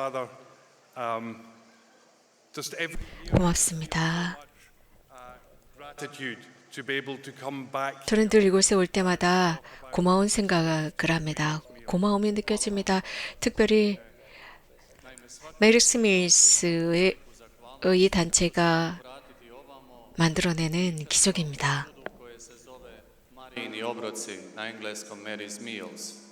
Father. Just every 고맙습니다. gratitude to be able to come back. 저는 늘 이곳에 올 때마다 고마운 생각을 합니다. 고마움이 느껴집니다. 특별히 메리스 밀스의 이 단체가 만들어내는 기적입니다. Marijini obroci, na engleskom Mary's Meals.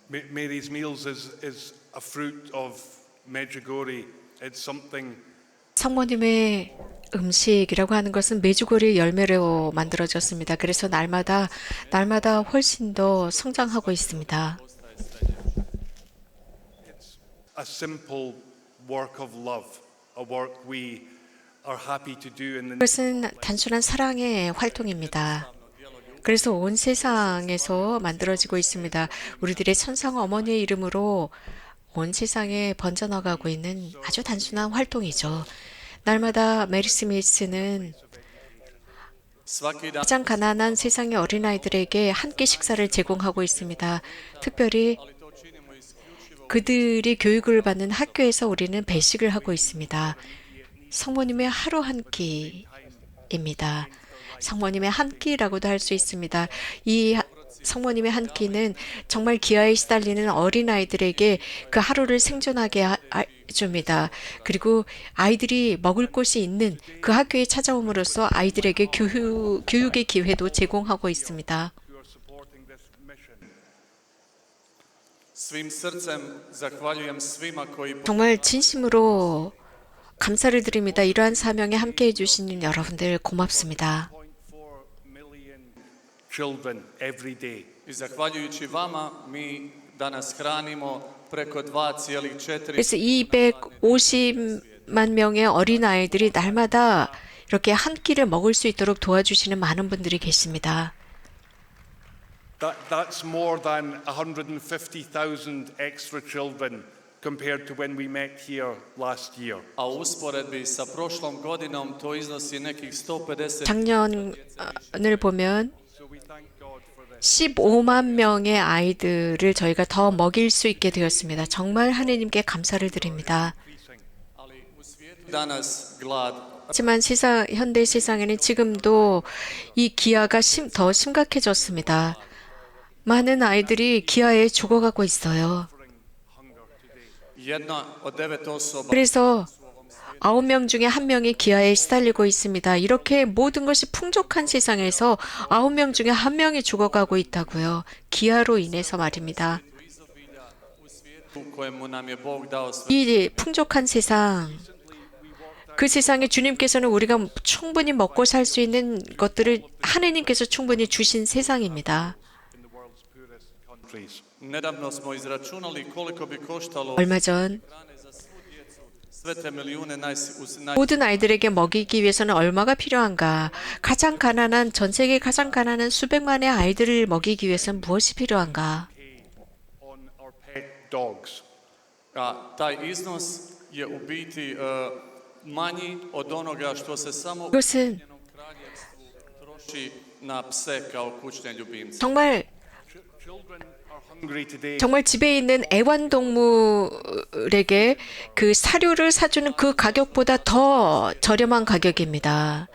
Mary's Meals is a fruit of Medjugorje. It's something. 성모님의 음식이라고 하는 것은 메주고리 열매로 만들어졌습니다. 그래서 날마다 훨씬 더 성장하고 있습니다. A simple work of love, a work we are happy to do in the. 그것은 단순한 사랑의 활동입니다. 그래서 온 세상에서 만들어지고 있습니다. 우리들의 천상 어머니의 이름으로 온 세상에 번져나가고 있는 아주 단순한 활동이죠. 날마다 메리스 밀스는 Svaki dan 가장 가난한 세상의 어린아이들에게 한 끼 식사를 제공하고 있습니다. 특별히 그들이 교육을 받는 학교에서 우리는 배식을 하고 있습니다. 성모님의 하루 한 끼입니다. 성모님의 한 끼라고도 할 수 있습니다. 이 성모님의 한 끼는 정말 기아에 시달리는 어린아이들에게 그 하루를 생존하게 줍니다. 그리고 아이들이 먹을 곳이 있는 그 학교에 찾아옴으로써 아이들에게 교육의 기회도 제공하고 있습니다. Who are supporting this mission. svim srcem zahvaljujem svima koji 정말 진심으로 감사를 드립니다. 이러한 사명에 함께해 주시는 여러분들 고맙습니다. 0.4 million children every day. i zahvaljujući vama mi danas hranimo preko 2,4 그래서 250만 명의 어린아이들이 날마다 이렇게 한 끼를 먹을 수 있도록 도와주시는 많은 분들이 계십니다. That's more than 150,000 extra children compared to when we met here last year. a u usporedbi sa prošlom godinom to iznosi nekih 150. 작년을 보면 So we thank God for this. 15만 명의 아이들을 저희가 더 먹일 수 있게 되었습니다. 정말 하느님께 감사를 드립니다. Ali u svijetu danas glad 하지만 현대 세상에는 지금도 이 기아가 더 심각해졌습니다. 많은 아이들이 기아에 죽어가고 있어요. jedna od 9 osoba 그래서 9명 중에 1명이 기아에 시달리고 있습니다. 이렇게 모든 것이 풍족한 세상에서 9명 중에 1명이 죽어가고 있다고요. 기아로 인해서 말입니다. kojemu nam je Bog dao sve. 이 풍족한 세상, 그 세상에 주님께서는 우리가 충분히 먹고 살 수 있는 것들을 하느님께서 충분히 주신 세상입니다. In the world's poorest countries. Nedavno smo izračunali koliko bi koštalo 얼마 전 sve te milijune 모든 아이들에게 먹이기 위해서는 얼마가 필요한가? 전 세계 가장 가난한 수백만의 아이들을 먹이기 위해서는 무엇이 필요한가? On our pet dogs. a taj iznos je u biti manji od onoga što se samo u 이것은 kraljevstvu troši na pse kao kućne ljubimce. 정말 Children are hungry today. 정말 집에 있는 애완동물에게 그 사료를 사주는 그 가격보다 더 저렴한 가격입니다.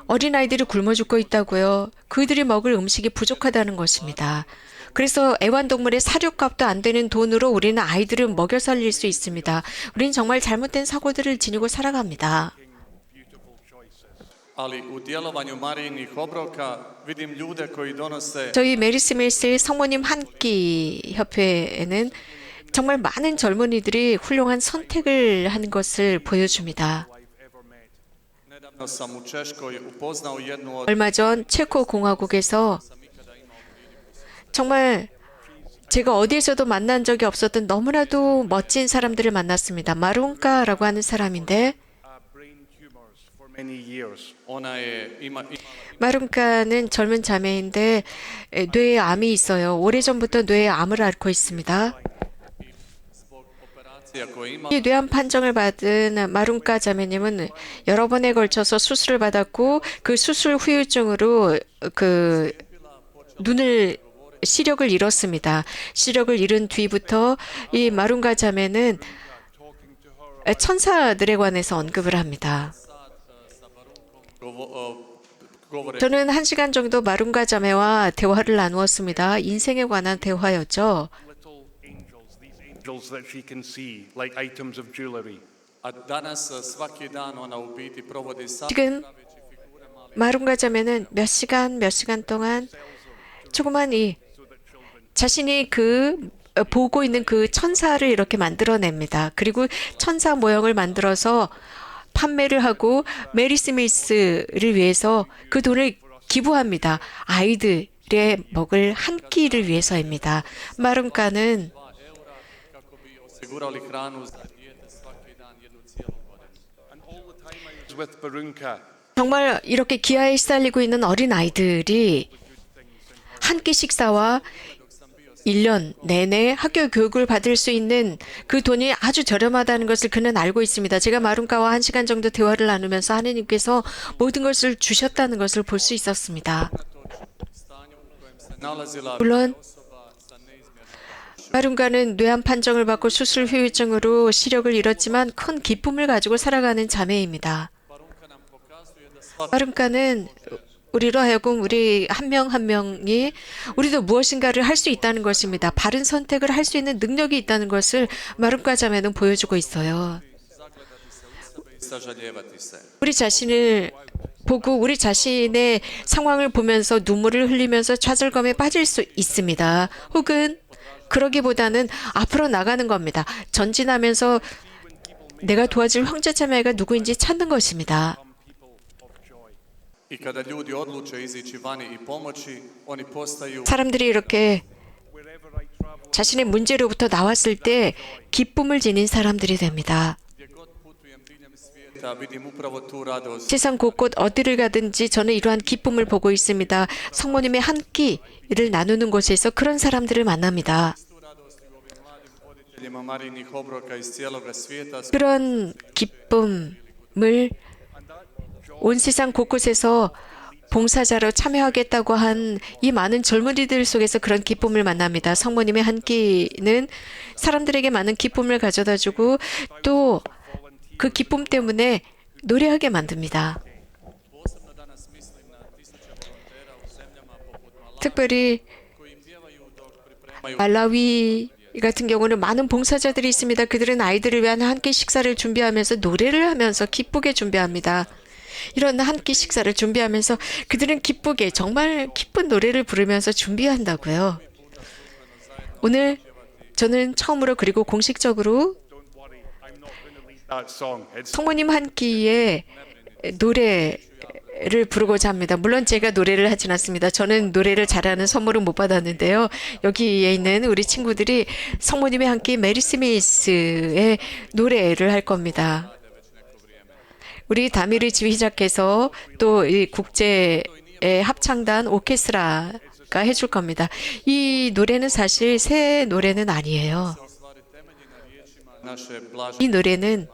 어린아이들이 굶어 죽고 있다고요. 그들이 먹을 음식이 부족하다는 것입니다. 그래서 애완동물의 사료값도 안 되는 돈으로 우리는 아이들을 먹여 살릴 수 있습니다. 우리는 정말 잘못된 사고들을 지니고 살아갑니다. Beautiful choices. Ali u djelovanju Marijinih obroka vidim ljude koji donose 저희 메리스 밀스의 성모님 한 끼 협회에는 정말 많은 젊은이들이 훌륭한 선택을 한 것을 보여줍니다. I've ever met. nedavno sam u Češkoj upoznao jednu od 얼마 전 체코 공화국에서 정말 제가 어디에서도 만난 적이 없었던 너무나도 멋진 사람들을 만났습니다. 마룬카라고 하는 사람인데 Brain tumors for many years. ona je ima 마룬카는 젊은 자매인데 뇌에 암이 있어요. 오래전부터 뇌에 암을 앓고 있습니다. zbog operacija koje ima 이 뇌암 판정을 받은 마룬카 자매님은 여러 번에 걸쳐서 수술을 받았고 그 수술 후유증으로 그 눈을 시력을 잃었습니다. 시력을 잃은 뒤부터 이 마룬카 자매는 천사들에 관해서 언급을 합니다. Govore 저는 1시간 정도 마룬가 자매와 대화를 나누었습니다. 인생에 관한 대화였죠. Little angels, these angels that she can see, like items of jewelry. a danas svaki dan ona u biti provodi sat 지금 마룬가 자매는 몇 시간 동안 조그만 이 자신이 보고 있는 그 천사를 이렇게 만들어냅니다. 그리고 천사 모형을 만들어서 판매를 하고 메리 스미스를 위해서 그 돈을 기부합니다. 아이들의 먹을 한 끼를 위해서입니다. 마룬가는 kako bi osigurali hranu za dijete svaki dan jednu cijelu godinu. And all the time I was with Barunka, 정말 이렇게 기아에 시달리고 있는 어린 아이들이 한 끼 식사와 1년 내내 학교 교육을 받을 수 있는 그 돈이 아주 저렴하다는 것을 그는 알고 있습니다. 제가 마룬가와 1시간 정도 대화를 나누면서 하느님께서 모든 것을 주셨다는 것을 볼 수 있었습니다. Stanju u kojem se nalazila 물론 osoba sa neizmjernom 마룬가는 뇌암 판정을 받고 수술 후유증으로 시력을 잃었지만 큰 기쁨을 가지고 살아가는 자매입니다. Barunka nam pokazuje da svatko 마룬가는 우리로 하여금 우리 한 명 한 명이 우리도 무엇인가를 할 수 있다는 것입니다. 바른 선택을 할 수 있는 능력이 있다는 것을 마룬가 자매는 보여주고 있어요. i sažaljevati se. 우리 자신을 보고 우리 자신의 상황을 보면서 눈물을 흘리면서 좌절감에 빠질 수 있습니다. 혹은 그러기보다는 앞으로 나가는 겁니다. 전진하면서 내가 도와줄 형제자매가 누구인지 찾는 것입니다. I kada ljudi odluče izići vani i pomoći, oni postaju 사람들이 이렇게 자신의 문제로부터 나왔을 때 기쁨을 지닌 사람들이 됩니다. gdje god putujem diljem svijeta, vidim upravo tu radost. 세상 곳곳 어디를 가든지 저는 이러한 기쁨을 보고 있습니다. 성모님의 한 끼를 나누는 곳에서 그런 사람들을 만납니다. Tu radost u ovim mladim voditeljima Marijinih obroka iz cijeloga svijeta. 그런 기쁨을 온 세상 곳곳에서 봉사자로 참여하겠다고 한 이 많은 젊은이들 속에서 그런 기쁨을 만납니다. 성모님의 한 끼는 사람들에게 많은 기쁨을 가져다 주고 또 그 기쁨 때문에 노래하게 만듭니다. Posebno danas mislim na tisuće volontera u zemljama poput Malawi 특별히 koji im pjevaju dok pripremaju 말라위 같은 경우는 많은 봉사자들이 있습니다. 그들은 아이들을 위한 한 끼 식사를 준비하면서 노래를 하면서 기쁘게 준비합니다. 이런 한 끼 식사를 준비하면서 그들은 기쁘게 정말 기쁜 노래를 부르면서 준비한다고요. 오늘 저는 처음으로 그리고 공식적으로 don't worry, I'm not going to lead that song. It's 성모님 한 끼에 노래를 부르고자 합니다. 물론 제가 노래를 하진 않습니다. 저는 노래를 잘하는 선물은 못 받았는데요. 여기에 있는 우리 친구들이 성모님의 한 끼 메리 스미스의 노래를 할 겁니다. 우리 다미르 지휘자께서 또 이 국제의 합창단 오케스트라가 해줄 겁니다. 이 노래는 사실 새 노래는 아니에요. stvari temelji na riječima naše blažene 이 노래는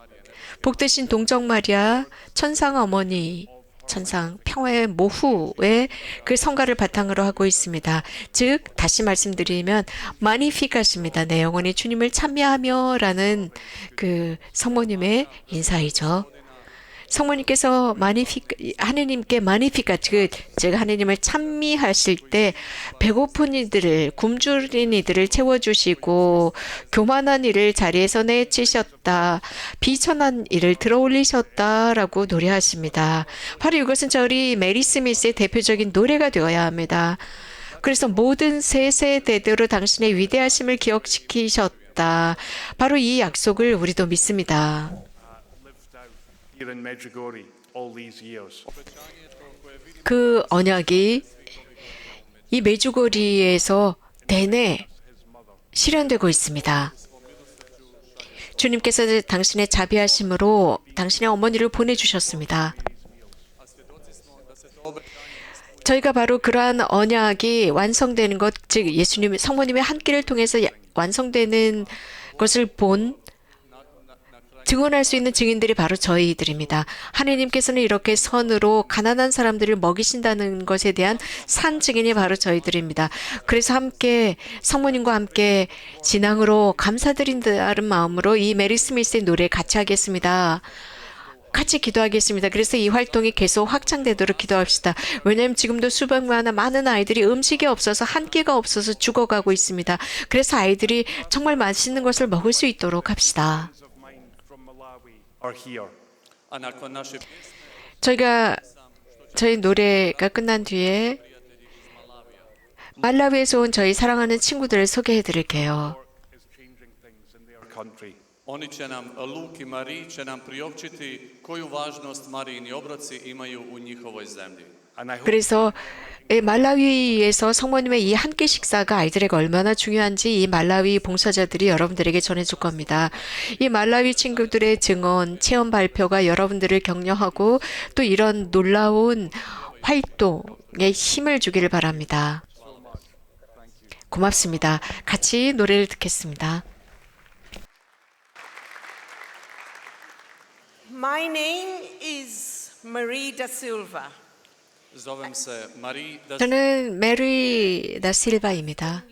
복되신 동정 마리아 천상 어머니 천상 평화의 모후의 그 성가를 바탕으로 하고 있습니다. 즉 다시 말씀드리면 마니피카십니다. 내 영혼이 주님을 찬미하며라는 그 성모님의 인사이죠. 성모님께서 하느님께 제가 하느님을 찬미하실 때 배고픈 이들을 굶주린 이들을 채워주시고 교만한 이를 자리에서 내치셨다. 비천한 이를 들어올리셨다라고 노래하십니다. 바로 이것은 저희 메리 스미스의 대표적인 노래가 되어야 합니다. 그래서 모든 세세대대로 당신의 위대하심을 기억시키셨다. 바로 이 약속을 우리도 믿습니다. lived out here in Medjugorje all these years. 그 언약이 이 메주고리에서 내내 실현되고 있습니다. 주님께서 당신의 자비하심으로 당신의 어머니를 보내주셨습니다. 저희가 바로 그러한 언약이 완성되는 것, 즉 예수님, 성모님의 한 끼를 통해서 완성되는 것을 본 증언할 수 있는 증인들이 바로 저희들입니다. 하나님께서는 이렇게 선으로 가난한 사람들을 먹이신다는 것에 대한 산 증인이 바로 저희들입니다. 그래서 함께 성모님과 함께 진앙으로 감사드린다는 마음으로 이 메리 스미스의 노래 같이 하겠습니다. 같이 기도하겠습니다. 그래서 이 활동이 계속 확장되도록 기도합시다. 왜냐하면 지금도 수백만 많은 아이들이 음식이 없어서 한 끼가 없어서 죽어가고 있습니다. 그래서 아이들이 정말 맛있는 것을 먹을 수 있도록 합시다. of mine from Malawi are here. A nakon naše 저희 노래가 끝난 뒤에 말라위에서 온 저희 사랑하는 친구들을 소개해 드릴게요. Is changing things in their country. oni će nam, Luk i Mariji će nam priopćiti koju važnost Marijini obroci imaju u njihovoj zemlji. And I hope 그래서 말라위에서 성모님의 이 한 끼 식사가 아이들에게 얼마나 중요한지 이 말라위 봉사자들이 여러분들에게 전해줄 겁니다. 이 말라위 친구들의 증언, 체험 발표가 여러분들을 격려하고 또 이런 놀라운 활동에 힘을 주기를 바랍니다. 고맙습니다. 같이 노래를 듣겠습니다. My name is Marie da Silva. Zovem se Mariji da 저는 메리 다 실바입니다.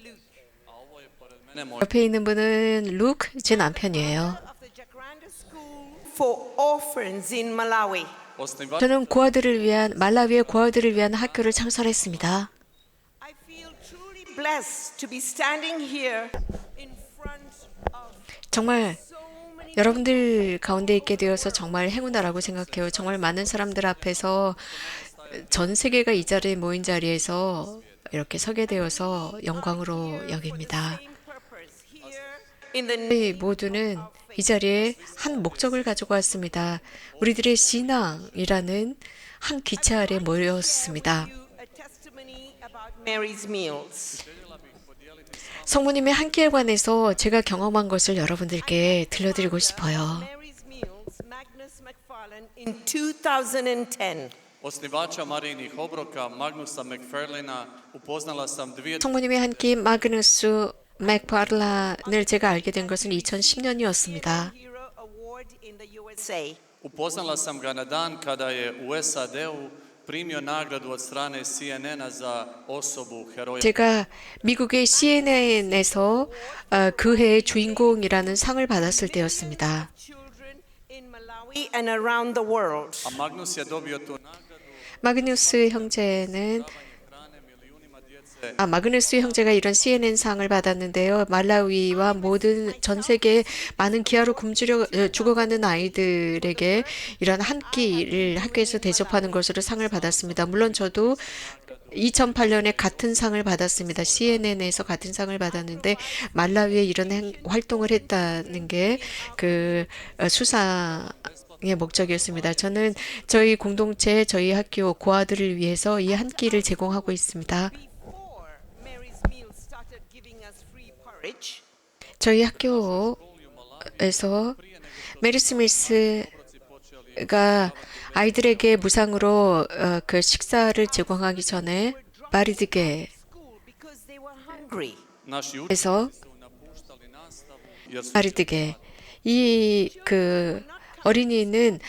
mene moj 옆에 있는 분은 루크, 제 남편이에요. Of the Jacaranda School for Orphans in Malawi. osnivač 저는 말라위의 고아들을 위한 학교를 창설했습니다. I feel truly blessed to be standing here in front of 정말 so many 여러분들 가운데 있게 되어서 정말 행운하라고 생각해요. 정말 많은 사람들 앞에서 전 세계가 이 자리에 모인 자리에서 이렇게 서게 되어서 영광으로 여깁니다. same purpose here in the 우리 모두는 이 자리에 한 목적을 가지고 왔습니다. 우리들의 신앙이라는 한 기차 아래 모였습니다. you a testimony about Mary's meals. 성모님의 한 끼에 관해서 제가 경험한 것을 여러분들께 들려드리고 싶어요. Mary's meals, Magnus McFarlane in 2010. osnivača Marijinih obroka Magnusa McFarlana upoznala sam dvije 성모님의 한 끼 마그누스 맥파를란을 제가 알게 된 것은 2010년이었습니다. Hero Award in the USA. Upoznala sam ga na dan kada je u SAD-u primio nagradu od strane CNN-a za osobu heroja. 제가 미국의 CNN에서 그 해의 주인공이라는 상을 받았을 때였습니다. Children in Malawi and around the world. A Magnus je dobio tu nagradu 마그누스 형제는 hrane milijunima djece 마그누스 형제가 이런 CNN 상을 받았는데요. 말라위와 모든 전 세계 많은 기아로 죽어가는 아이들에게 이런 한 끼를 학교에서 대접하는 것으로 상을 받았습니다. 물론 저도 2008년에 같은 상을 받았습니다. CNN에서 같은 상을 받았는데 말라위에 이런 활동을 했다는 게 그 수상의 목적이었습니다. 저는 저희 공동체, 저희 학교 고아들을 위해서 이 한 끼를 제공하고 있습니다. Before Mary's meals started giving us free porridge, 저희 학교에서 메리 스미스가 아이들에게 무상으로 그 식사를 제공하기 전에 바리드게에서 school because they were hungry. naši učitelji su napuštali nastavu jer su 바리드게 이 그 어린이는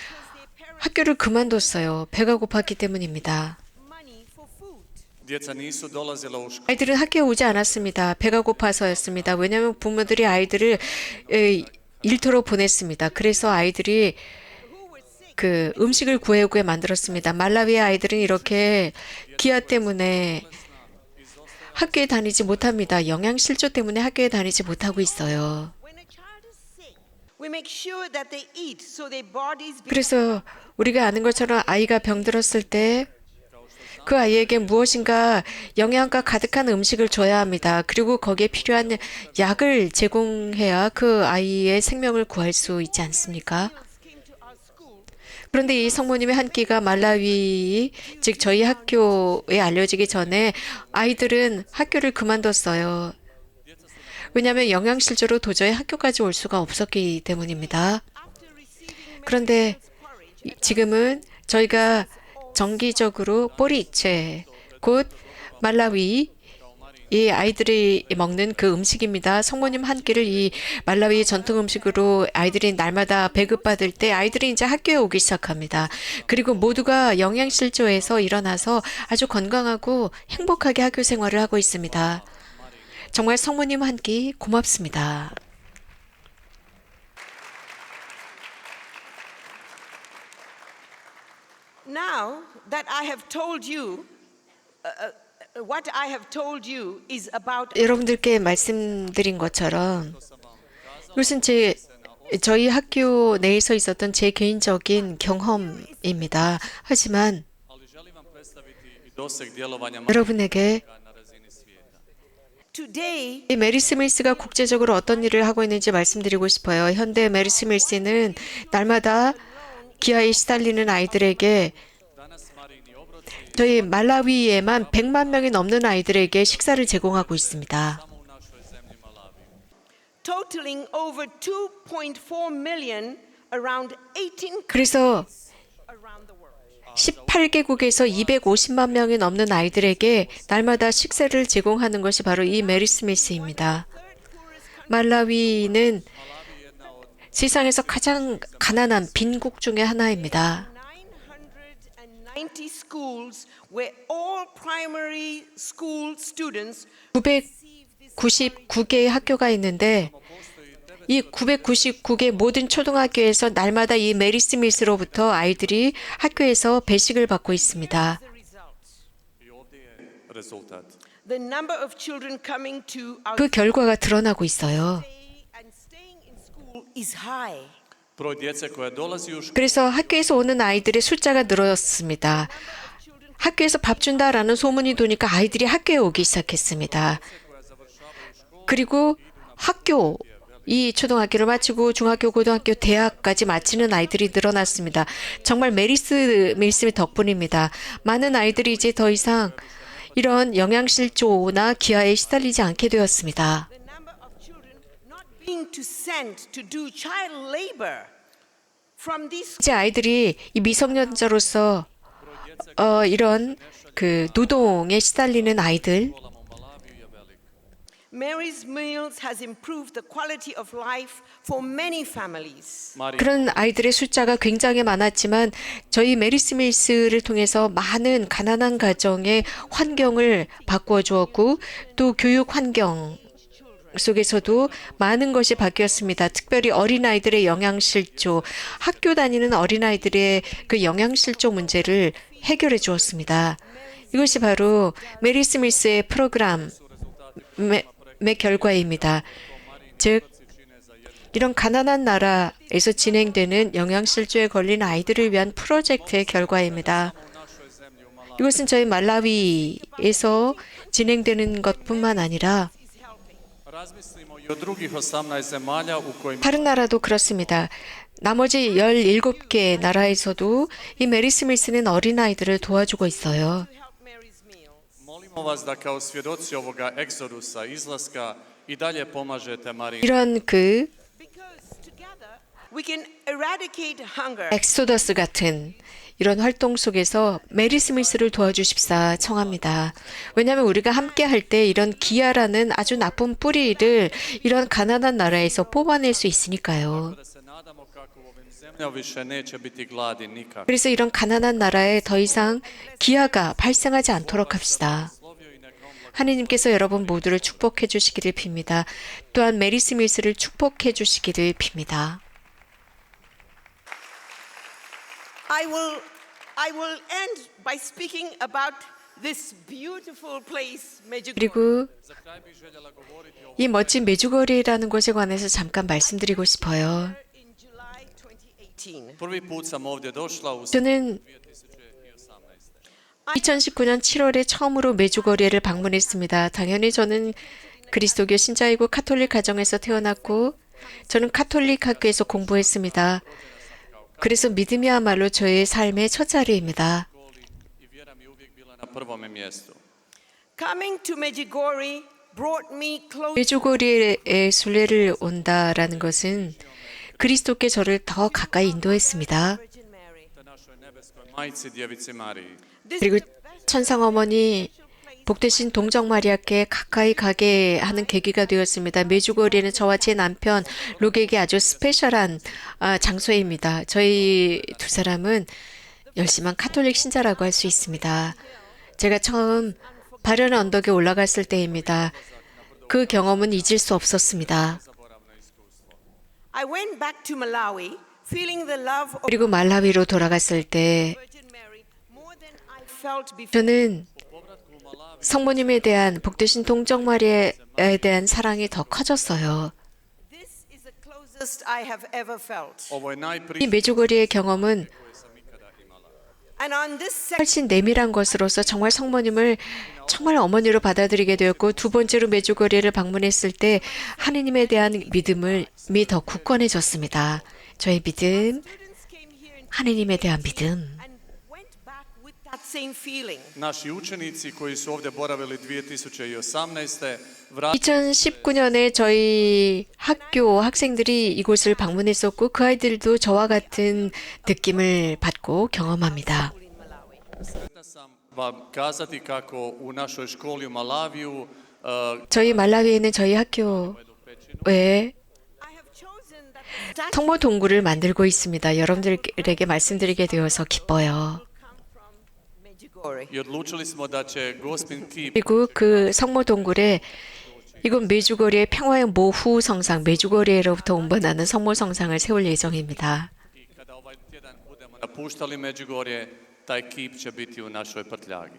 학교를 그만뒀어요. 배가 고팠기 때문입니다. Money for food. djeca nisu dolazila u školu. 아이들은 학교에 오지 않았습니다. 배가 고파서였습니다. 왜냐하면 부모들이 아이들을 일터로 보냈습니다. 그래서 아이들이 그 음식을 구해 만들었습니다. 말라위의 아이들은 이렇게 기아 때문에 학교에 다니지 못합니다. 영양실조 때문에 학교에 다니지 못하고 있어요. When a child is sick, we make sure that they eat so their bodies become 그래서 우리가 아는 것처럼 아이가 병들었을 때 그 아이에게 무엇인가 영양가 가득한 음식을 줘야 합니다. 그리고 거기에 필요한 약을 제공해야 그 아이의 생명을 구할 수 있지 않습니까? came to our school. 그런데 이 성모님의 한 끼가 말라위, 즉 저희 학교에 알려지기 전에 아이들은 학교를 그만뒀어요. 왜냐하면 영양실조로 도저히 학교까지 올 수가 없었기 때문입니다. After receiving 그런데 지금은 저희가 정기적으로 보리체, 곧 말라위 이 아이들이 먹는 그 음식입니다. 성모님 한 끼를 이 말라위 전통 음식으로 아이들이 날마다 배급받을 때 아이들이 이제 학교에 오기 시작합니다. 그리고 모두가 영양실조에서 일어나서 아주 건강하고 행복하게 학교 생활을 하고 있습니다. 정말 성모님 한 끼 고맙습니다. Now that I have told you, what I have told you is about 여러분들께 말씀드린 것처럼 이것은 저희 학교 내에서 있었던 제 개인적인 경험입니다. 하지만 Ali želim vam predstaviti i doseg djelovanja 여러분에게 na razini svijeta. today. 이 메리 스밀스가 국제적으로 어떤 일을 하고 있는지 말씀드리고 싶어요. 현대 메리 스밀스는 날마다 기아에 시달리는 아이들에게 Danas Marini obroci 저희 말라위에만 100만 명이 넘는 아이들에게 식사를 제공하고 있습니다. samo u našoj zemlji Malawi. Totaling over 2.4 million around 18 그래서 around the world. 18개국에서 250만 명이 넘는 아이들에게 날마다 식사를 제공하는 것이 바로 이 메리 스미스입니다. 말라위는 세상에서 가장 가난한 빈국 중에 하나입니다. 990 schools where all primary school students 999개의 학교가 있는데 이 999개 모든 초등학교에서 날마다 이 메리 스미스로부터 아이들이 학교에서 배식을 받고 있습니다. the results. I ovdje je rezultat. The number of children coming to our 그 결과가 드러나고 있어요. and staying in school is high. Broj djece koja dolazi u školu 그래서 학교에서 오는 아이들의 숫자가 늘었습니다. 학교에서 밥 준다라는 소문이 도니까 아이들이 학교에 오기 시작했습니다. 그리고 이 초등학교를 마치고 중학교, 고등학교, 대학까지 마치는 아이들이 늘어났습니다. 정말 메리스 밀스의 덕분입니다. 많은 아이들이 이제 더 이상 이런 영양실조나 기아에 시달리지 않게 되었습니다. The number of children not being sent to do child labor from these 이제 아이들이 이 미성년자로서 이런 그 노동에 시달리는 아이들, u Malaviju je velik. Mary's Meals has improved the quality of life for many families. Mari 그런 아이들의 숫자가 굉장히 많았지만 저희 메리 스밀스를 통해서 많은 가난한 가정의 환경을 바꾸어 주었고 또 교육 환경 속에서도 많은 것이 바뀌었습니다. 특별히 어린아이들의 영양실조, 학교 다니는 어린아이들의 그 영양실조 문제를 해결해 주었습니다. 이것이 바로 메리 스미스의 프로그램의 결과입니다. 즉 이런 가난한 나라에서 진행되는 영양실조에 걸린 아이들을 위한 프로젝트의 결과입니다. 이것은 저희 말라위에서 진행되는 것뿐만 아니라 razmislimo i o drugih 18 zemalja u kojima 다른 나라도 그렇습니다. 나머지 17개 나라에서도 이 메리 스밀스는 어린아이들을 도와주고 있어요. Help Mary's Meals. molimo vas da kao svjedoci ovoga egzodusa, izlaska i dalje pomažete Marini. 이런 그 Because together we can eradicate hunger. 엑소더스 같은 이런 활동 속에서 메리 스미스를 도와주십사 청합니다. 왜냐하면 우리가 함께 할 때 이런 기아라는 아주 나쁜 뿌리를 이런 가난한 나라에서 뽑아낼 수 있으니까요. Da se nadamo kako u ovim zemljama više neće biti gladi nikak. 그래서 이런 가난한 나라에 더 이상 기아가 발생하지 않도록 합시다. 하느님께서 여러분 모두를 축복해 주시기를 빕니다. 또한 메리 스미스를 축복해 주시기를 빕니다. I will end by speaking about this beautiful place, Medjugorje. 그리고 Za kraj bih željela govoriti o 이 멋진 메주거리라는 곳에 관해서 잠깐 말씀드리고 싶어요. In July 2018. prvi put sam ovdje došla u 저는 2018. 2019년 7월에 처음으로 메주거리를 방문했습니다. 당연히 저는 그리스도교 신자이고 카톨릭 가정에서 태어났고 저는 카톨릭 학교에서 공부했습니다. 그래서 믿음이야말로 저의 삶의 첫 자리입니다. I vjera mi je uvijek bila na prvome mjestu. Coming to Medjugorje brought me close. 메주거리에 순례를 온다라는 것은 그리스도께 저를 더 가까이 인도했습니다. Virgin Mary. Te našoj nebeskoj majci, djevici Mariji. This 그리고 is the best 천상 어머니 place 복되신 동정 마리아께 가까이 가게 하는 계기가 되었습니다. 메주거리에는 저와 제 남편 록에게 아주 스페셜한 장소입니다. 저희 두 사람은 열심한 카톨릭 신자라고 할 수 있습니다. 제가 처음 바른 언덕에 올라갔을 때입니다. 그 경험은 잊을 수 없었습니다. I went back to Malawi, feeling the love of 그리고 말라위로 돌아갔을 때 Virgin Mary more than I felt before. 저는 성모님에 대한 복되신 동정 마리아에 대한 사랑이 더 커졌어요. This is the closest I have ever felt. Ovo je 이 najpribližnije 메주거리의 경험은 koje sam ikada imala. And on this second 훨씬 내밀한 것으로서 정말 성모님을 정말 어머니로 받아들이게 되었고, 두 번째로 메주거리를 방문했을 때 하느님에 대한 믿음이 더 굳건해졌습니다. 저의 믿음, students came here and 하느님에 대한 믿음. went back with that same feeling. Naši učenici koji su ovdje boravili 2018. vratili 2019년에 저희 학교 학생들이 이곳을 방문했었고, 그 아이들도 저와 같은 느낌을 받고 경험합니다. Sretna sam vam kazati kako u našoj školi u Malaviju 저희 말라위에 있는 저희 학교에 I have chosen that 성모 동굴을 만들고 있습니다. 여러분들에게 말씀드리게 되어서 기뻐요. come from Medjugorje. i odlučili smo da će Gospin kip 그리고 그 성모 동굴에 이곳 메주거리의 평화의 모후 성상, 메주거리로부터 운반하는 성모 성상을 세울 예정입니다. i kada ovaj tjedan budemo napuštali Međugorje, taj kip će biti u našoj prtljagi.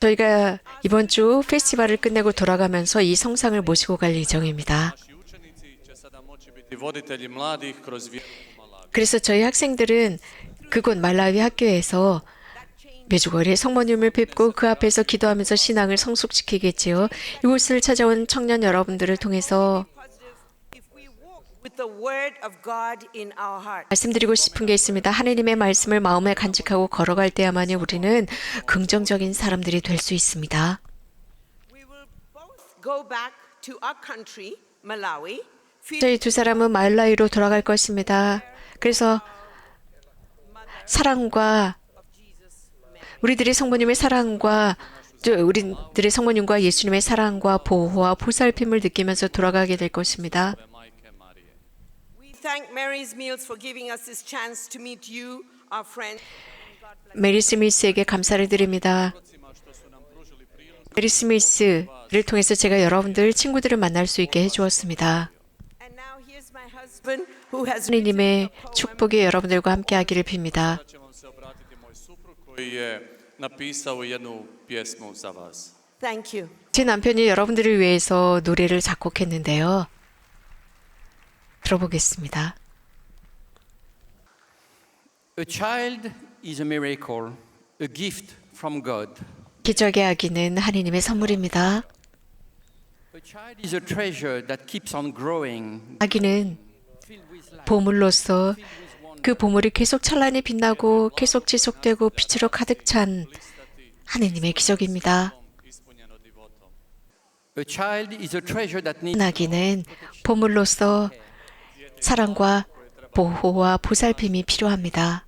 저희가 이번 주 페스티벌을 끝내고 돌아가면서 이 성상을 모시고 갈 예정입니다. Naši učenici će sada moći biti voditelji mladih kroz vjeru u Malaviji. 그래서 저희 학생들은 그곳 말라위 학교에서 메주거리의 성모님을 뵙고 그 앞에서 기도하면서 신앙을 성숙시키겠지요. 이곳을 찾아온 청년 여러분들을 통해서 Positive if we walk with the word of God in our heart. 말씀드리고 싶은 게 있습니다. 하느님의 말씀을 마음에 간직하고 걸어갈 때야만이 우리는 긍정적인 사람들이 될 수 있습니다. We will both go back to our country, Malawi, feeling 저희 두 사람은 말라위로 돌아갈 것입니다. 그래서 사랑과 우리들의 성모님의 사랑과 우리들의 성모님과 예수님의 사랑과 보호와 보살핌을 느끼면서 돌아가게 될 것입니다. Majke Marije. we thank Mary's Meals for giving us this chance to meet you, our friends. 메리 스미스에게 감사를 드립니다. 메리 스미스를 통해서 제가 여러분들 친구들을 만날 수 있게 해주었습니다. And now here's my husband who has 하느님의 축복이 여러분들과 함께하기를 빕니다. Sada će vam se obratiti moj suprug koji je napisao jednu pjesmu za vas. Thank you. 제 남편이 여러분들을 위해서 노래를 작곡했는데요. 들어보겠습니다. A child is a miracle, a gift from God. 기적의 아기는 하느님의 선물입니다. A child is a treasure that keeps on growing, 아기는 filled with life, 보물로서 filled with wonder. 그 보물이 계속 찬란히 빛나고 계속 지속되고 빛으로 가득 찬 하느님의 기적입니다. Ispunjeno divotom. A child is a treasure that needs 아기는 보물로서 사랑과 보호와 보살핌이 필요합니다.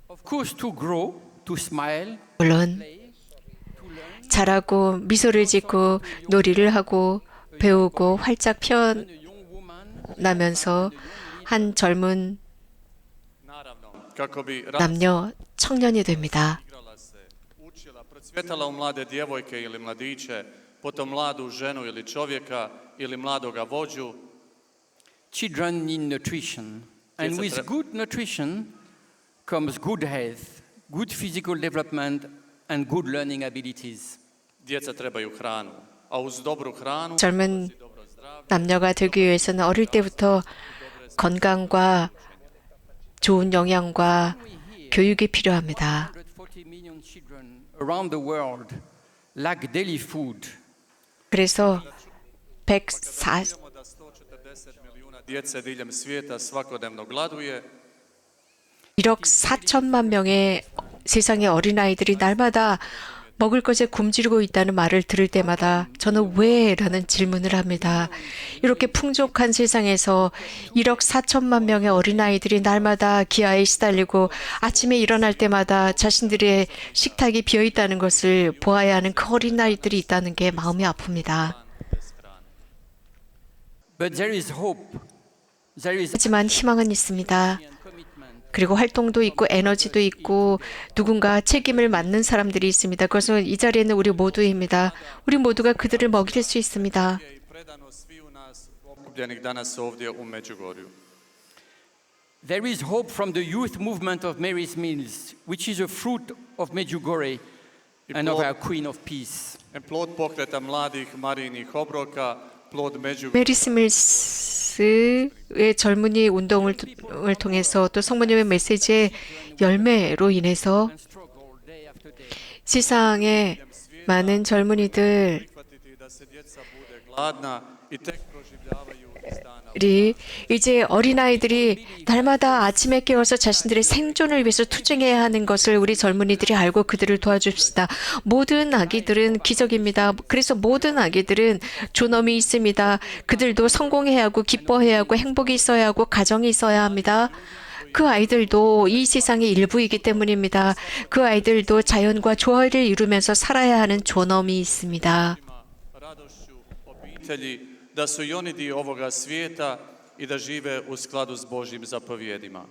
of course to grow, to smile, 물론 자라고 미소를 짓고 놀이를 하고 배우고 활짝 a young woman 피어나면서 한 젊은 Naravno, kako bi 남녀 청년이 됩니다. igrala se, učila, procvjetala u mlade djevojke ili mladiće, potom mladu ženu ili čovjeka ili mladoga vođu. children need nutrition. And Yes, with that's right. good nutrition comes good health, good physical development and good learning abilities. Djeca trebaju hranu, a uz dobru hranu 젊은 dobro zdravlje. 남녀가 되기 위해서는 어릴 때부터 건강과 좋은 영양과 교육이 필요합니다. 140 million children around the world lack daily food. 그래서 140, Čujemo da 140 milijuna djece diljem svijeta svakodnevno gladuje. 1억 4천만 명의 세상의 어린아이들이 날마다 먹을 것에 굶주리고 있다는 말을 들을 때마다 저는 왜? 라는 질문을 합니다. 이렇게 풍족한 세상에서 1억 4천만 명의 어린아이들이 날마다 기아에 시달리고 아침에 일어날 때마다 자신들의 식탁이 비어 있다는 것을 보아야 하는 그 어린아이들이 있다는 게 마음이 아픕니다. But there is hope. There is 하지만 희망은 있습니다. 그리고 활동도 있고 에너지도 있고 누군가 책임을 맡는 사람들이 있습니다. 그것은 이 자리에 있는 우리 모두입니다. 우리 모두가 그들을 먹일 수 있습니다. I predano sviju nas okupljenih danas ovdje u Međugorju. There is hope from the youth movement of Mary's Mills, which is a fruit of Medjugorje and of our Queen of Peace. Plod pokreta mladih Marijinih obroka, plod Međugorja. 메리스 밀스의 젊은이 운동을 통해서 또 성모님의 메시지의 열매로 인해서 Struggle day after day. 세상에 많은 젊은이들이 Prihvatiti da se djeca bude gladna i tek proživljavaju iz dana. 이제 어린아이들이 날마다 아침에 깨어서 자신들의 생존을 위해서 투쟁해야 하는 것을 우리 젊은이들이 알고 그들을 도와줍시다. 모든 아기들은 기적입니다. 그래서 모든 아기들은 존엄이 있습니다. 그들도 성공해야 하고 기뻐해야 하고 행복이 있어야 하고 가정이 있어야 합니다. 그 아이들도 이 세상의 일부이기 때문입니다. 그 아이들도 자연과 조화를 이루면서 살아야 하는 존엄이 있습니다. Radošću obitelji da su i oni dio ovoga svijeta i da žive u skladu s Božjim zapovjedima.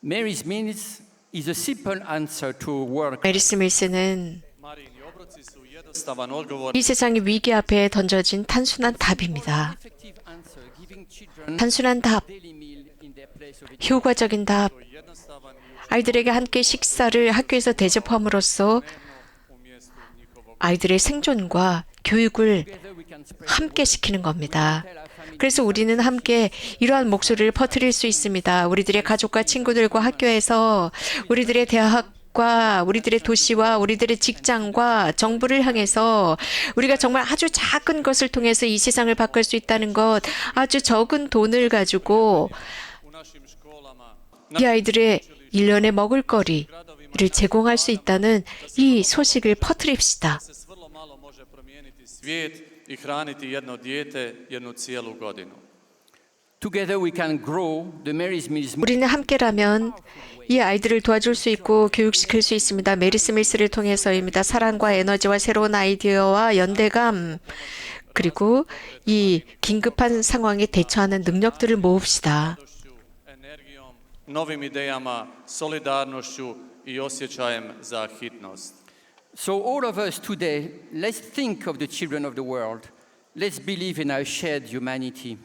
Mary's Mills is a simple answer to work. 메리스 밀스는 Marijini obroci su jednostavan odgovor 이 세상의 위기 앞에 던져진 단순한 답입니다. Effective answer, giving children 단순한 답, daily meal in their place of 효과적인 답, jednostavan i 아이들에게 함께 식사를 학교에서 대접함으로써 u mjestu njihovog. 아이들의 생존과 교육을 together we can spread 함께 시키는 겁니다. 그래서 우리는 함께 이러한 목소리를 퍼뜨릴 수 있습니다. 우리들의 가족과 친구들과 학교에서 우리들의 대학과 우리들의 도시와 우리들의 직장과 정부를 향해서 우리가 정말 아주 작은 것을 통해서 이 세상을 바꿀 수 있다는 것, 아주 적은 돈을 가지고 U našim školama, 이 아이들의 1년에 먹을 거리를 제공할 수 있다는 이 소식을 퍼뜨립시다. se s vrlo malo može promijeniti svijet i hraniti jedno dijete jednu cijelu godinu. Together we can grow the Mary's Mills 우리는 함께라면 이 아이들을 도와줄 수 있고 교육시킬 수 있습니다. 메리스 밀스를 통해서입니다. 사랑과 에너지와 새로운 아이디어와 연대감 그리고 이 긴급한 상황에 대처하는 능력들을 모읍시다. Radošću, energijom, novim idejama, solidarnošću i osjećajem za hitnost. So all of us today, let's think of the children of the world. Let's believe in our shared humanity.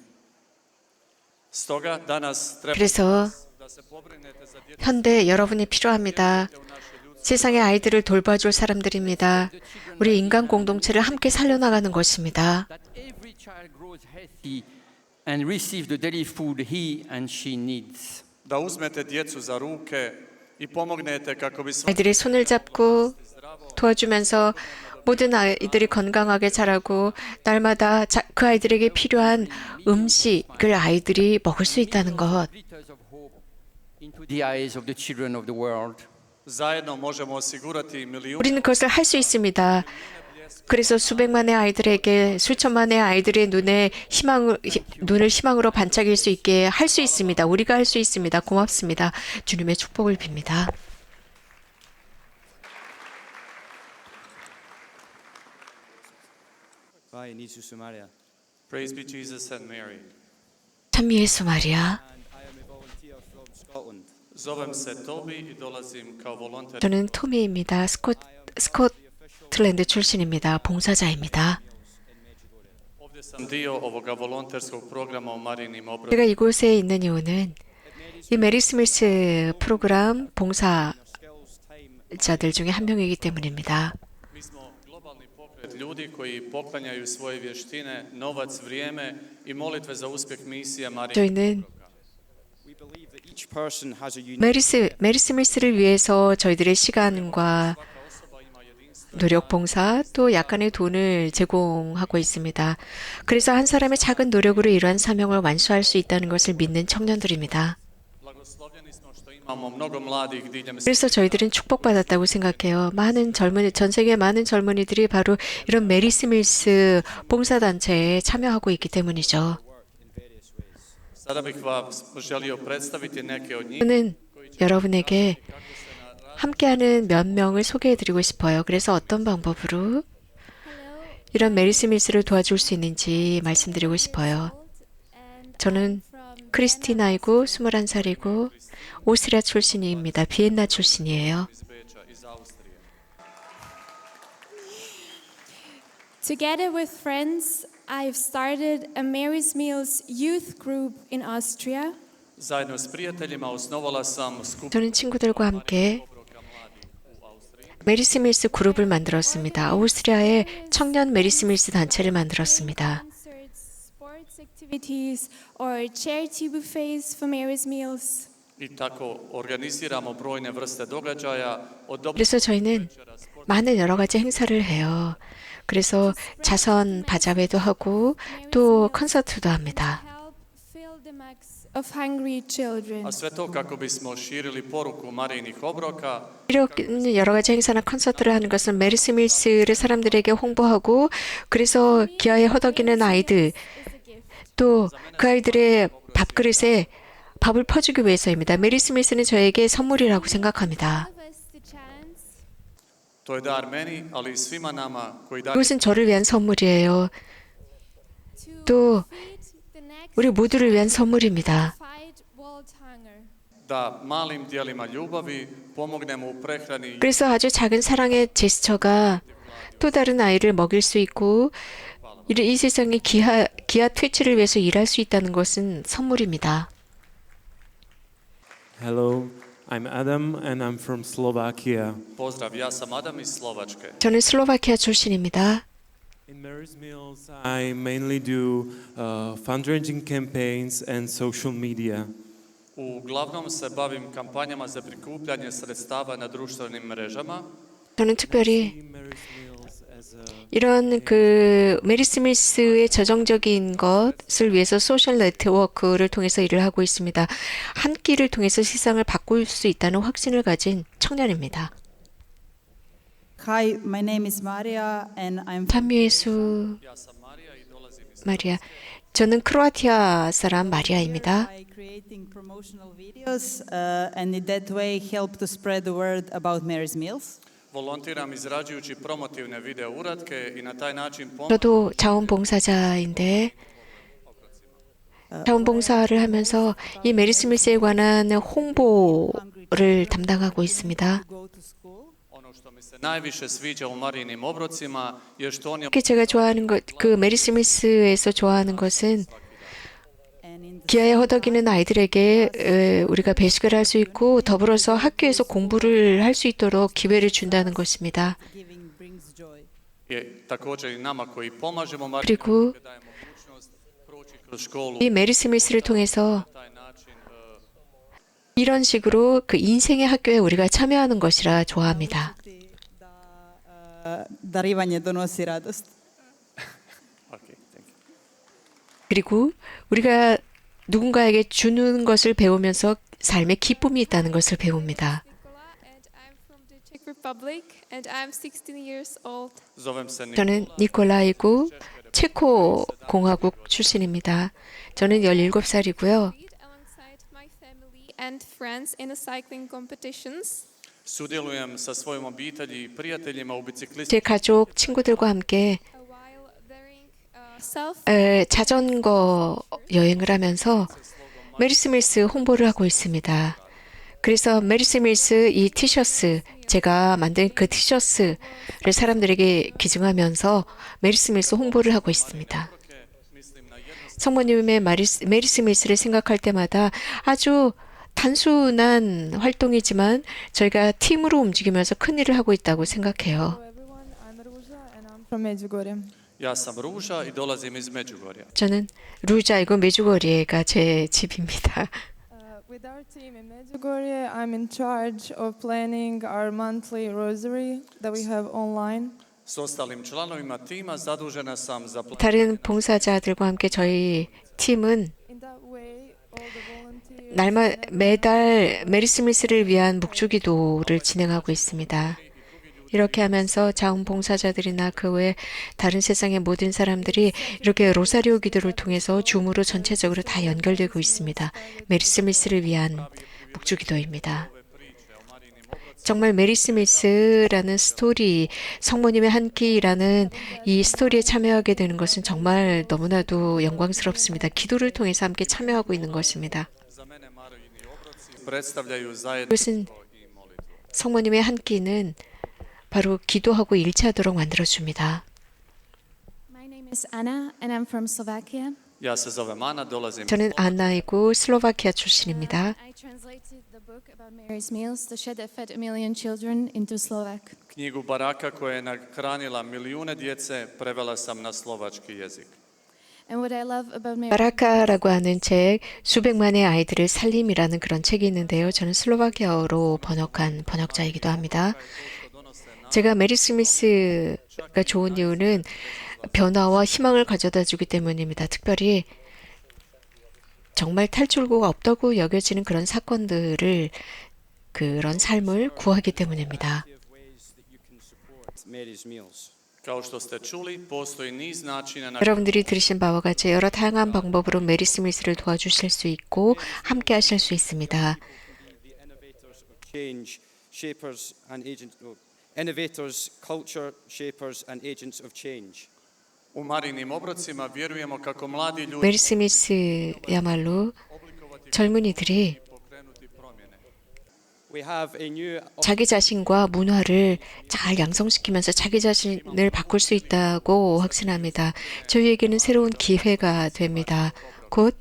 Stoga danas treba 그래서 da se pobrinete za djecu 현대 여러분이 필요합니다. u naše ljudske 세상의 아이들을 돌봐줄 사람들입니다. 우리 인간 공동체를 함께 살려나가는 것입니다. That every child grows healthy and receives the daily food he and she needs. da uzmete djecu za ruke i pomognete kako bi svaki 아이들의 손을 잡고 도와주면서 모든 아이들이 건강하게 자라고 날마다 그 아이들에게 필요한 음식을 아이들이 먹을 수 있다는 것. Glitters of hope into the eyes of the children of the world. zajedno možemo osigurati milijun 우리는 그것을 할 수 있습니다. 그래서 수백만의 아이들에게 수천만의 아이들의 눈을 희망으로 반짝일 수 있게 할 수 있습니다. 우리가 할 수 있습니다. 고맙습니다. 주님의 축복을 빕니다. Vai in Jesus Maria. Praise be Jesus and Mary. 참 예수 마리아. And I am a volunteer from Scotland. Zovem se Tobi i dolazim kao volonter. 저는 토미입니다. 스코틀랜드 출신입니다. 봉사자입니다. Ovdje sam dio ovoga volonterskog programa o Marijinim obrocima. 제가 이곳에 있는 이유는 이 메리 스미스 프로그램 봉사자들 중에 한 명이기 때문입니다. Mi smo globalni pokret ljudi koji poklanjaju svoje vještine, novac, vrijeme i molitve za uspjeh misije Marijinih 저희는 We believe that each person has a unique 메리 스미스를 위해서 저희들의 시간과 노력 봉사 또 약간의 돈을 제공하고 있습니다. 그래서 한 사람의 작은 노력으로 이러한 사명을 완수할 수 있다는 것을 믿는 청년들입니다. Blagoslovljeni smo što imamo mnogo mladih diljem 그래서 저희들은 축복받았다고 생각해요. 전 세계 많은 젊은이들이 바로 이런 메리 스밀스 봉사단체에 참여하고 있기 때문이죠. Sada bih vam želio predstaviti neke od njih. 저는 여러분에게 함께하는 몇 명을 소개해드리고 싶어요. 그래서 어떤 방법으로 이런 메리 스밀스를 도와줄 수 있는지 말씀드리고 싶어요. 저는 크리스티나이고 21살이고 오스트리아 출신입니다. 비엔나 출신이에요. iz Beča, iz Austrije. Together with friends, I've started a Mary's Meals youth group in Austria. Zajedno s prijateljima osnovala sam skupinu 저는 친구들과 함께 obroka mladih u Austriji. 메리 스밀스 그룹을 만들었습니다. 오스트리아의 청년 메리 스밀스 단체를 만들었습니다. Concerts, sports activities, or charity buffets for Mary's Meals. I tako organiziramo brojne vrste događaja od dobrih 그래서 저희는 많은 여러 가지 행사를 해요. 그래서 자선 바자회도 하고 또 콘서트도 합니다. Help fill the max of hungry children. a sve to kako bismo širili poruku Marijinih obroka 이런 여러 가지 행사나 콘서트를 하는 것은 메리 스밀스를 사람들에게 홍보하고 그래서 기아에 허덕이는 아이들 또 그 아이들의 밥그릇에 밥을 퍼주기 위해서입니다. 메리 스밀스는 저에게 선물이라고 생각합니다. Give us the chance to je dar meni, ali i svima nama koji dalje 이것은 저를 위한 선물이에요. to 또 feed the next 우리 모두를 위한 선물입니다. fight world hunger. da malim dijelima ljubavi pomognemo u prehrani 그래서 아주 작은 사랑의 제스처가 또 다른 아이를 먹일 수 있고 이 세상의 기아 퇴치를 위해서 일할 수 있다는 것은 선물입니다. Hello, I'm Adam and I'm from Slovakia. pozdrav, ja sam Adam iz Slovačke. 저는 슬로바키아 출신입니다. In Mary's Meals, I mainly do fundraising campaigns and social media. Uglavnom se bavim kampanjama za prikupljanje sredstava na društvenim mrežama. 저는 특별히 Mary's Meals as a 이런 메리 스밀스의 저정적인 것을 위해서 소셜 네트워크를 통해서 일을 하고 있습니다. 한 끼를 통해서 세상을 바꿀 수 있다는 확신을 가진 청년입니다. Hi, my name is Maria and I'm 찬미예수 Ja sam Marija i dolazim iz 마리아. 저는 크로아티아 사람 마리아입니다. by creating promotional videos and in that way help to spread the word about Mary's Meals. Volontiram izrađujući promotivne video uratke i na taj način 저도 자원봉사자인데 자원봉사를 하면서 이 메리 스밀스에 관한 홍보를 담당하고 있습니다. Go to school. ono što mi se najviše sviđa u Marijinim obrocima je što oni 특히 제가 좋아하는 것, 그 메리 스밀스에서 좋아하는 것은 And in the 기아에 허덕이는 아이들에게 우리가 배식을 할 수 있고 더불어서 학교에서 공부를 할 수 있도록 기회를 준다는 것입니다. giving brings joy. je također i nama koji pomažemo Marijinim 그리고 dajemo mogućnost proći kroz školu 이 메리 스밀스를 통해서 na taj način 이런 식으로 그 인생의 학교에 우리가 참여하는 것이라 좋아합니다. Da darivanje donosi radost. okay, thank you. 그리고 우리가 누군가에게 주는 것을 배우면서 삶의 기쁨이 있다는 것을 배웁니다. Nicola and I'm from the Czech Republic and I'm 16 years old. Zovem se 저는 니콜라이고 체코 공화국 출신입니다. 저는 17살이고요. Compete alongside my family and friends in the cycling competitions. Sudjelujem sa svojom obitelji i prijateljima u biciklističkim 제 가족, 친구들과 함께 While wearing 자전거 여행을 하면서 메리 스밀스 홍보를 하고 있습니다. 그래서 메리 스밀스 이 티셔츠, 제가 만든 그 티셔츠를 사람들에게 기증하면서 메리 스밀스 홍보를 하고 있습니다. 성모님의 메리 스밀스를 생각할 때마다 아주 단순한 활동이지만 저희가 팀으로 움직이면서 큰 일을 하고 있다고 생각해요. everyone, I'm Ruža and I'm from Međugorje. Ja sam Ruža i dolazim iz Međugorja. 저는 루자이고 메đugorje가 제 집입니다. With our team in Međugorje, I'm in charge of planning our monthly rosary that we have online. S ostalim članovima tima zadužena sam za 다른 봉사자들과 함께 저희 팀은 In that way, all the volunteers 매달 메리 스미스를 위한 묵주기도를 진행하고 있습니다. 이렇게 하면서 자원봉사자들이나 그 외 다른 세상의 모든 사람들이 이렇게 로사리오 기도를 통해서 줌으로 전체적으로 다 연결되고 있습니다. 메리 스미스를 위한 묵주기도입니다. 정말 메리 스미스라는 스토리, 성모님의 한 끼라는 이 스토리에 참여하게 되는 것은 정말 너무나도 영광스럽습니다. 기도를 통해서 함께 참여하고 있는 것입니다. 그것은 성모님의 한 끼는 바로 기도하고 일치하도록 만들어줍니다. My name is Anna and I'm from Slovakia. Ja se zovem Ana, dolazim 저는 안나이고 슬로바키아 출신입니다. I translated the book about Mary's meals, the shed that fed a million children, into Slovak. knjigu Baraka koja je nahranila milijune djece, prevela sam na slovački jezik. And what I love about Mary 바라카라고 하는 책, 수백만의 아이들을 살림이라는 그런 책이 있는데요. 저는 슬로바키아어로 번역한 번역자이기도 합니다. 제가 메리 스미스가 좋은 이유는 변화와 희망을 가져다 주기 때문입니다. 특별히 정말 탈출구가 없다고 여겨지는 그런 사건들을, 그런 삶을 구하기 때문입니다. Mary's meals. Kao što ste čuli, postoji niz načina na 여러분들이 들으신 바와 같이 여러 다양한 방법으로 메리 스미스를 도와주실 수 있고 함께 하실 수 있습니다. The innovators of change, shapers and agents. Innovators, culture shapers and agents of change. u Marinim obrocima vjerujemo kako mladi ljudi 메리 스미스야말로 젊은이들이 pokrenuti promjene. We have a new 자기 자신과 문화를 잘 양성시키면서 자기 자신을 바꿀 수 있다고 확신합니다. 저희에게는 새로운 기회가 됩니다. 곧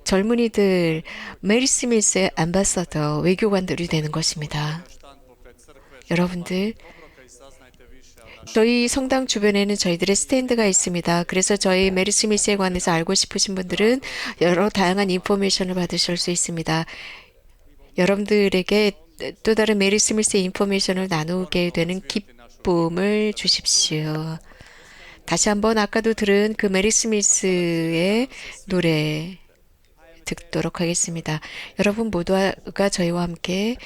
젊은이들 메리 스미스의 앰바서더 외교관들이 되는 것입니다. 여러분들, 저희 성당 주변에는 저희들의 스탠드가 있습니다. 그래서 저희 메리 스미스에 관해서 알고 싶으신 분들은 여러 다양한 인포메이션을 받으실 수 있습니다. 여러분들에게 또 다른 메리 스미스의 인포메이션을 나누게 되는 기쁨을 주십시오. 다시 한번 아까도 들은 그 메리 스미스의 노래 듣도록 하겠습니다. 여러분 모두가 저희와 함께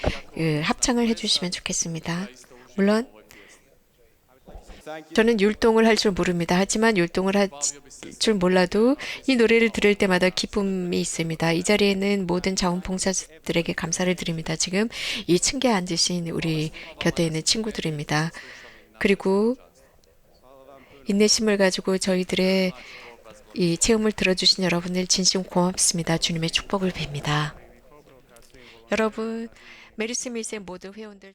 합창을 해주시면 좋겠습니다. 물론 저는 율동을 할 줄 모릅니다. 하지만 율동을 할 줄 몰라도 이 노래를 들을 때마다 기쁨이 있습니다. 이 자리에 있는 모든 자원봉사자들에게 감사를 드립니다. 지금 이 층계에 앉으신 우리 곁에 있는 친구들입니다. 그리고 인내심을 가지고 저희들의 이 체험을 들어주신 여러분들 진심 고맙습니다. 주님의 축복을 빕니다. 여러분, 메리 스미스의 모든 회원들